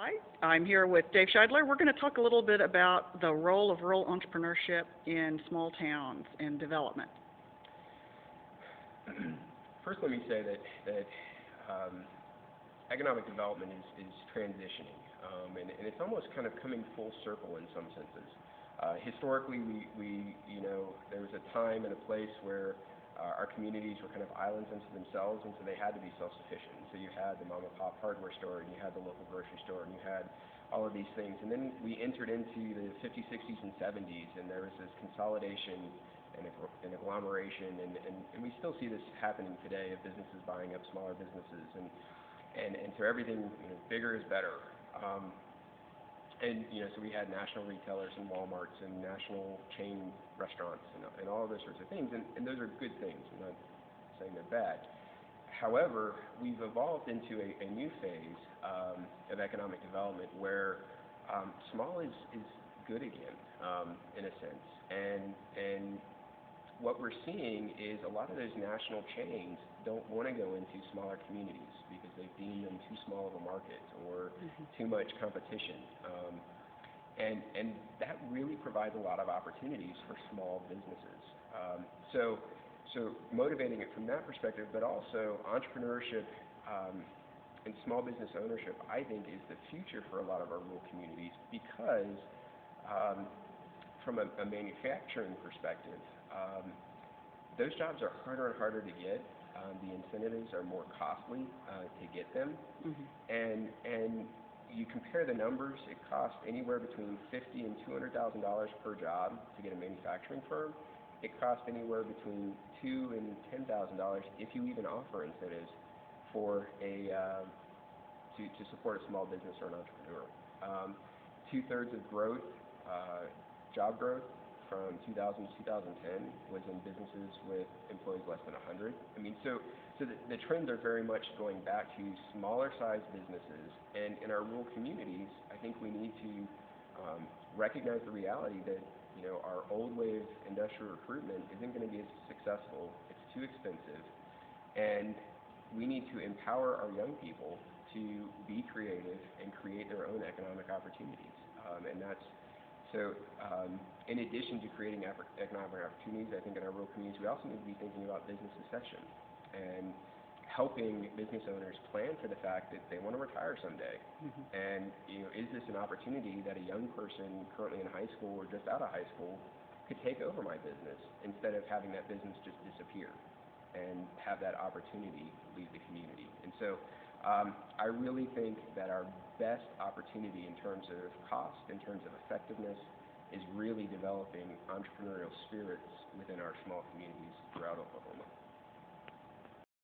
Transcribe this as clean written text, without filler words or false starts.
Hi, I'm here with Dave Shideler. We're going to talk a little bit about the role of rural entrepreneurship in small towns and development. First, let me say that economic development is transitioning, and it's almost kind of coming full circle in some senses. Historically, there was a time and a place where our communities were kind of islands unto themselves, and so they had to be self-sufficient. So you had the mom-and-pop hardware store, and you had the local grocery store, and you had all of these things. And then we entered into the 50s, 60s, and 70s, and there was this consolidation and agglomeration, and we still see this happening today of businesses buying up smaller businesses, and so everything, bigger is better. So we had national retailers and Walmarts and national chain restaurants and all of those sorts of things, and those are good things. I'm not saying they're bad. However, we've evolved into a new phase of economic development where small is good again, in a sense. And what we're seeing is a lot of those national chains don't want to go into smaller communities because they deem them too small of a market or too much competition. And that really provides a lot of opportunities for small businesses. So motivating it from that perspective, but also entrepreneurship and small business ownership, I think, is the future for a lot of our rural communities because from a manufacturing perspective, those jobs are harder and harder to get. The incentives are more costly to get them, and you compare the numbers. It costs anywhere between $50,000 and $200,000 per job to get a manufacturing firm. It costs anywhere between $2,000 and $10,000 if you even offer incentives for to support a small business or an entrepreneur. 2/3 of growth, job growth, from 2000 to 2010 was in businesses with employees less than 100. I mean, so the trends are very much going back to smaller sized businesses, and in our rural communities, I think we need to recognize the reality that our old way of industrial recruitment isn't going to be as successful. It's too expensive, and we need to empower our young people to be creative and create their own economic opportunities, and that's so. In addition to creating economic opportunities, I think in our rural communities, we also need to be thinking about business succession and helping business owners plan for the fact that they want to retire someday. And is this an opportunity that a young person currently in high school or just out of high school could take over my business instead of having that business just disappear and have that opportunity leave the community? And so I really think that our best opportunity in terms of cost, in terms of effectiveness, is really developing entrepreneurial spirits within our small communities throughout Oklahoma.